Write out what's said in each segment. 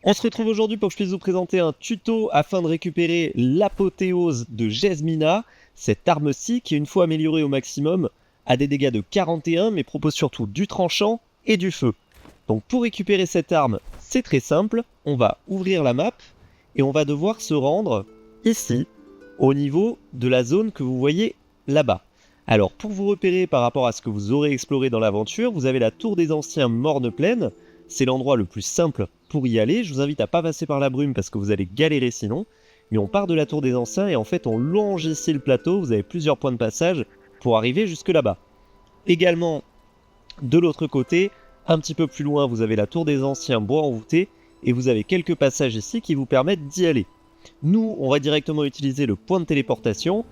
On se retrouve aujourd'hui pour que je puisse vous présenter un tuto afin de récupérer l'apothéose de Jasmina, cette arme-ci qui, une fois améliorée au maximum, a des dégâts de 41 mais propose surtout du tranchant et du feu. Donc pour récupérer cette arme, c'est très simple, on va ouvrir la map et on va devoir se rendre ici, au niveau de la zone que vous voyez là-bas. Alors pour vous repérer par rapport à ce que vous aurez exploré dans l'aventure, vous avez la tour des anciens Morne-Pleine. C'est l'endroit le plus simple pour y aller. Je vous invite à pas passer par la brume parce que vous allez galérer sinon. Mais on part de la tour des anciens et en fait on longe ici le plateau. Vous avez plusieurs points de passage pour arriver jusque là-bas. Également, de l'autre côté, un petit peu plus loin, vous avez la tour des anciens bois envoûté et vous avez quelques passages ici qui vous permettent d'y aller. Nous, on va directement utiliser le point de téléportation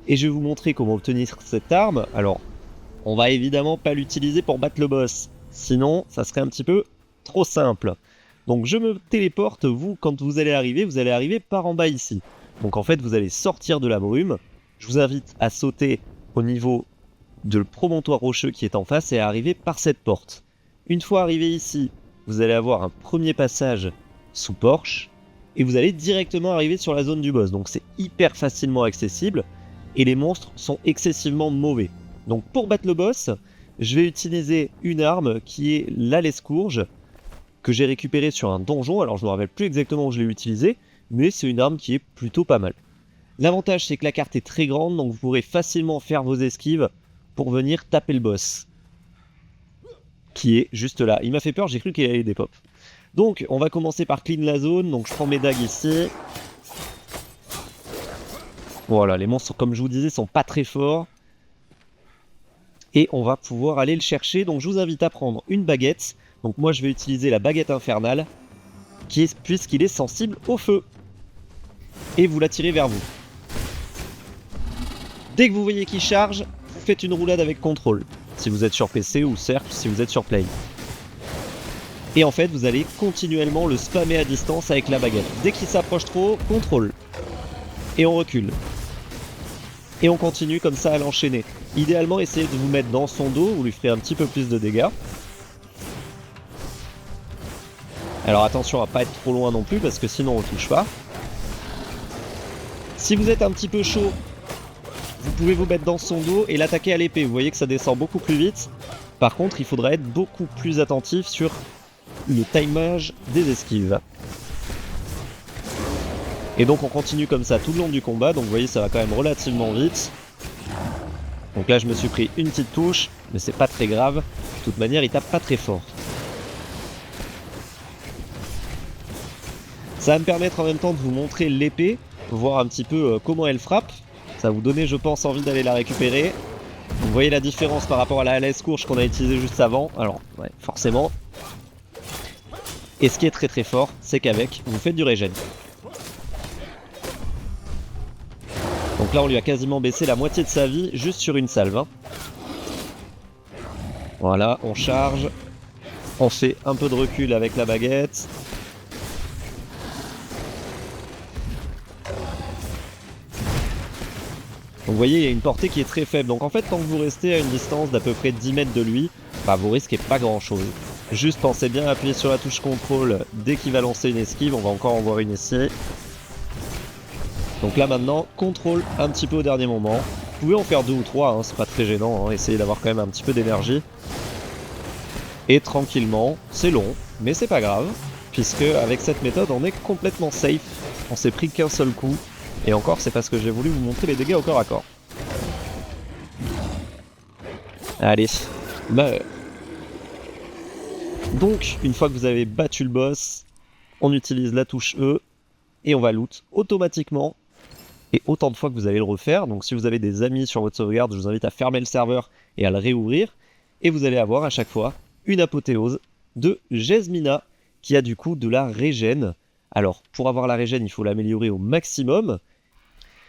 et je vais vous montrer comment obtenir cette arme. Alors, on va évidemment pas l'utiliser pour battre le boss, sinon ça serait un petit peu trop simple. Donc je me téléporte, vous, quand vous allez arriver par en bas ici. Donc en fait, vous allez sortir de la brume. Je vous invite à sauter au niveau de promontoire rocheux qui est en face et à arriver par cette porte. Une fois arrivé ici, vous allez avoir un premier passage sous porche et vous allez directement arriver sur la zone du boss. Donc c'est hyper facilement accessible et les monstres sont excessivement mauvais. Donc pour battre le boss, je vais utiliser une arme qui est la l'escourge que j'ai récupérée sur un donjon. Alors je ne me rappelle plus exactement où je l'ai utilisée, mais c'est une arme qui est plutôt pas mal. L'avantage c'est que la carte est très grande, donc vous pourrez facilement faire vos esquives pour venir taper le boss. Qui est juste là. Il m'a fait peur, j'ai cru qu'il allait des pop. Donc on va commencer par clean la zone, donc je prends mes dagues ici. Voilà, les monstres comme je vous disais sont pas très forts. Et on va pouvoir aller le chercher, donc je vous invite à prendre une baguette. Donc moi je vais utiliser la baguette infernale, puisqu'il est sensible au feu. Et vous la tirez vers vous. Dès que vous voyez qu'il charge, vous faites une roulade avec contrôle. Si vous êtes sur PC ou cercle si vous êtes sur Play. Et en fait vous allez continuellement le spammer à distance avec la baguette. Dès qu'il s'approche trop, contrôle. Et on recule. Et on continue comme ça à l'enchaîner. Idéalement essayez de vous mettre dans son dos, vous lui ferez un petit peu plus de dégâts. Alors attention à pas être trop loin non plus parce que sinon on ne touche pas. Si vous êtes un petit peu chaud, vous pouvez vous mettre dans son dos et l'attaquer à l'épée. Vous voyez que ça descend beaucoup plus vite. Par contre, il faudra être beaucoup plus attentif sur le timage des esquives. Et donc on continue comme ça tout le long du combat. Donc vous voyez ça va quand même relativement vite. Donc là je me suis pris une petite touche, mais c'est pas très grave. De toute manière il tape pas très fort. Ça va me permettre en même temps de vous montrer l'épée, voir un petit peu comment elle frappe. Ça va vous donner, je pense, envie d'aller la récupérer. Vous voyez la différence par rapport à la l'escourge qu'on a utilisée juste avant. Alors, ouais, forcément. Et ce qui est très très fort, c'est qu'avec, vous faites du régène. Donc là, on lui a quasiment baissé la moitié de sa vie juste sur une salve. Hein. Voilà, on charge. On fait un peu de recul avec la baguette. Donc vous voyez, il y a une portée qui est très faible. Donc en fait, tant que vous restez à une distance d'à peu près 10 mètres de lui, bah, vous risquez pas grand chose. Juste pensez bien à appuyer sur la touche contrôle dès qu'il va lancer une esquive. On va encore en voir une ici. Donc là maintenant, contrôle un petit peu au dernier moment. Vous pouvez en faire 2 ou 3, hein, c'est pas très gênant. Hein. Essayez d'avoir quand même un petit peu d'énergie. Et tranquillement, c'est long, mais c'est pas grave. Puisque avec cette méthode, on est complètement safe. On s'est pris qu'un seul coup. Et encore, c'est parce que j'ai voulu vous montrer les dégâts au corps à corps. Allez, meurs. Donc, une fois que vous avez battu le boss, on utilise la touche E et on va loot automatiquement. Et autant de fois que vous allez le refaire. Donc, si vous avez des amis sur votre sauvegarde, je vous invite à fermer le serveur et à le réouvrir. Et vous allez avoir à chaque fois une apothéose de Jasmina qui a du coup de la régène. Alors, pour avoir la régène, il faut l'améliorer au maximum.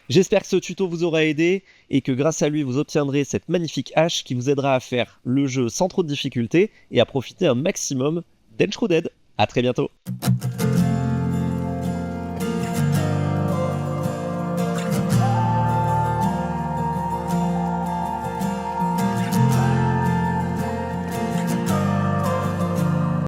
J'espère que ce tuto vous aura aidé et que grâce à lui vous obtiendrez cette magnifique hache qui vous aidera à faire le jeu sans trop de difficultés et à profiter un maximum d'Enshrouded. A très bientôt.